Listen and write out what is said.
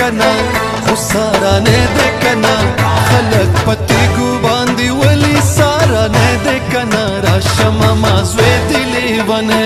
کنا خو سارا نه ده کنا خلق پتی ګو باندې ولی سارا نه ده کنا راشم ما زوی دی لیوانه